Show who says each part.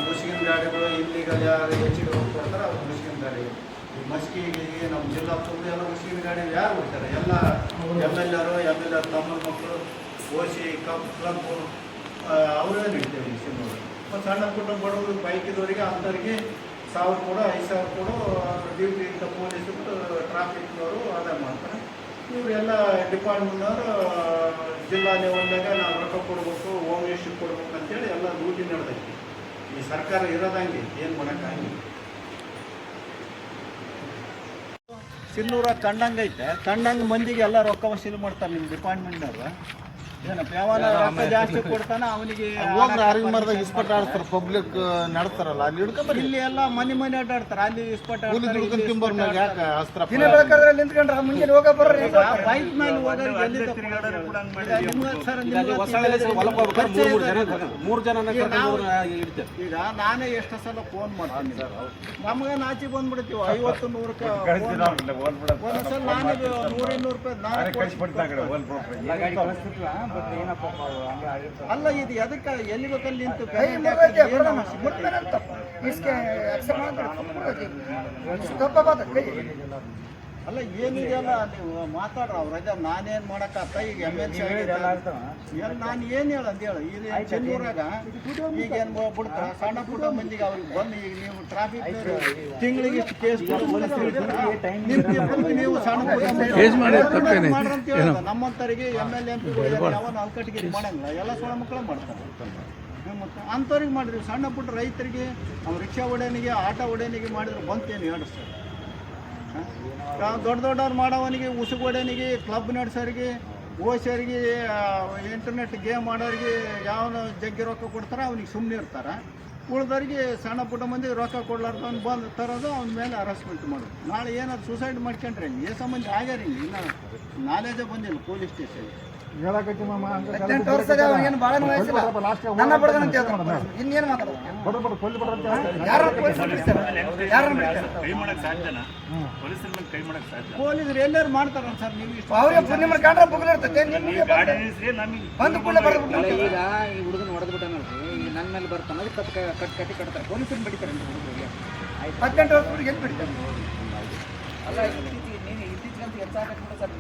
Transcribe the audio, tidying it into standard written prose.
Speaker 1: Muslim ಗಾಡಿಗಳು illegal ಯಾರು ಹೆಚ್ಚಿಗೆ ಹೋಗ್ತಾರೆ ಅವ್ರು ಮುಸ್ಲಿಂ ಗಾಡಿಗಳು ಮಸ್ಕಿಗೆ ನಮ್ಮ ಜಿಲ್ಲಾ ತುಂಬ ಎಲ್ಲ ಮುಸ್ಲಿಂ ಗಾಡಿ ಯಾರು ಹೋಗ್ತಾರೆ ಎಲ್ಲ ಎಮ್ ಎಲ್ ಆರ್ ತಮ್ಮ ಮಕ್ಕಳು ಓಸಿ ಕ್ಲಬ್ ಅವರೇ ನಡೀತೇವೆ ಸಿನಿಮಾಗಳು ಮತ್ತು ಸಣ್ಣ ಪುಟ್ಟ ಬಡವರು ಬೈಕಿದವರಿಗೆ ಅಂಥವ್ರಿಗೆ 1000 ಕೊಡು 5000 ಕೊಡು ಡ್ಯೂಟಿ ಇಂಥ ಪೊಲೀಸರು ಟ್ರಾಫಿಕ್ನವರು ಅದೇ ಮಾಡ್ತಾರೆ. ಇವರೆಲ್ಲ ಡಿಪಾರ್ಟ್ಮೆಂಟ್ನವರು ಜಿಲ್ಲಾ ಲೆವೆಲ್ದಾಗ ನಾವು ರೊಕ್ಕ ಕೊಡಬೇಕು ಹೋಮ್ ಮಿನಿಸ್ಟ್ರಿಗೆ ಕೊಡ್ಬೇಕು ಅಂತೇಳಿ ಎಲ್ಲ ಡ್ಯೂಟಿ ನಡೆದೈತಿ. ಈ ಸರ್ಕಾರ ಇರೋದಂಗೆ ಏನು ಮಾಡೋಕ್ಕಾಗಿಲ್ಲ. ಸಿನ್ನೂರ ಕಂಡಂಗೈತೆ, ಕಂಡಂಗೆ ಮಂದಿಗೆ ಎಲ್ಲ ರೊಕ್ಕ ವಸೂಲಿ ಮಾಡ್ತಾರೆ ನಿಮ್ಮ ಡಿಪಾರ್ಟ್ಮೆಂಟ್ನವರು. ಏನಪ್ಪ ಯಾವಾಗ ರೊಕ್ಕ ಜಾಸ್ತಿ ಕೊಡ್ತಾನೆ ಅವನಿಗೆ
Speaker 2: ಇಸ್ಪಟ್ ಆಡ್ತಾರೆ, ಪಬ್ಲಿಕ್ ನಡ್ತಾರಲ್ಲ ಅಲ್ಲಿ ಹಿಡ್ಕೊಂಡ್ರೆ
Speaker 1: ಇಲ್ಲಿ ಎಲ್ಲ ಮನೆ ಅಡ್ಡಾಡ್ತಾರೆ, ಅಲ್ಲಿ ಇಸ್ಪಟ್
Speaker 2: ಮುಂಜಾನೆ ಹೋಗ ಬರ್ರಿ
Speaker 1: ಬೈಕ್ ಮೇಲೆ ಹೋಗೋರಿಗೆ ಈಗ ನಾನೇ ಎಷ್ಟು ಸಲ ಫೋನ್ ಮಾಡ್ತೀನಿ ಸರ್, ನಮ್ಗೆ ನಾಚಿ ಬಂದ್ಬಿಡ್ತೀವಿ 50-100 ಒಂದ್ಸಲ ನಾನೇ 100-200 ರೂಪಾಯಿ ಅಲ್ಲ. ಇದು ಎದಕ್ಕೆ ಎಲ್ಲಿ ಬೇಕಲ್ಲಿ ನಿಂತು ಅಲ್ಲ ಏನಿದೆಯಲ್ಲ ನೀವು ಮಾತಾಡ್ರ ಅವ್ರ ರಜಾ ನಾನೇನು ಮಾಡಕ್ಕತ್ತ. ಈಗ MLC ನಾನು ಏನು ಹೇಳಂದೇಳು ಇಲ್ಲಿ ಚೆನ್ನೂರಾಗ ಈಗ ಏನು ಬಿಡ್ತಾರ ಸಣ್ಣ ಪುಟ್ಟ ಮಂದಿಗೆ ಅವ್ರಿಗೆ ಬಂದು ಈಗ ನೀವು ಟ್ರಾಫಿಕ್ ತಿಂಗಳಿಗೆ ಇಷ್ಟು ಕೇಸ್ ನೀವು ಸಣ್ಣ ಮಾಡ್ರಂತ ಹೇಳಿದ ನಮ್ಮಂತರಿಗೆ MLA MP ಯಾವ ಅಲ್ಕಟ್ಟಿಗೆ ಮಾಡಂಗಿಲ್ಲ, ಎಲ್ಲ ಸಣ್ಣ ಮಕ್ಕಳು ಮಾಡ್ತಾರೆ. ಮತ್ತು ಅಂಥವ್ರಿಗೆ ಮಾಡಿದ್ರಿ ಸಣ್ಣ ಪುಟ್ಟ ರೈತರಿಗೆ ಅವ್ರು ರಿಕ್ಷಾ ಒಡೆಯನಿಗೆ ಆಟೋ ಒಡೆಯನಿಗೆ ಮಾಡಿದ್ರೆ ಬಂತೇನು ಹೇಳಿ ಸರ್. ದೊಡ್ಡವ್ರು ಮಾಡೋವನಿಗೆ ಉಸುಗು ಒಡೆಯನಿಗೆ ಕ್ಲಬ್ ನಡೆಸೋರಿಗೆ ಓಸೋರಿಗೆ ಇಂಟರ್ನೆಟ್ ಗೇಮ್ ಮಾಡೋರಿಗೆ ಯಾವನು ಜಗ್ಗಿ ರೊಕ್ಕ ಕೊಡ್ತಾರೆ ಅವನಿಗೆ ಸುಮ್ಮನೆ ಇರ್ತಾರೆ. ಉಳಿದವ್ರಿಗೆ ಸಣ್ಣ ಪುಟ್ಟ ಮಂದಿ ರೊಕ್ಕ ಕೊಡ್ಲಾರ್ದವ್ನು ಬಂದು ತರೋದು ಅವ್ನ ಮೇಲೆ ಹರಾಸ್ಮೆಂಟ್ ಮಾಡೋದು. ನಾಳೆ ಏನಾದ್ರು ಸೂಸೈಡ್ ಮಾಡ್ಕೊಂಡ್ರೆ ಏ ಸಂಬಂಧ ಆಗ್ಯಾರ ಇಲ್ಲಿ ಇನ್ನೂ ನಾಲೇಜೇ ಬಂದಿಲ್ಲ ಪೊಲೀಸ್ ಸ್ಟೇಷನ್. ಪೊಲೀಸರು ಎಲ್ಲರೂ ಮಾಡ್ತಾರ ಸರ್. ನೀವು
Speaker 3: ಈಗ ಈ ಹುಡುಗನ ಹೊಡೆದ್ಬಿಟ್ಟನಲ್ರಿ, ಈಗ ನನ್ನ ಮೇಲೆ ಬರ್ತಾನೆ ಕಟ್ಟಿ ಕಟ್ತಾರೆ ಪೊಲೀಸರು ಬಿಡ್ತಾರೆ ಹುಡುಗರಿಗೆ.
Speaker 2: 18 ವರ್ಷ ಬಿಡ್ತಾರೆ
Speaker 3: ಅಲ್ಲ ಇತ್ತೀಚೆಗೆ ಹೆಚ್ಚಾಗಕ್ಕೆ ಸರ್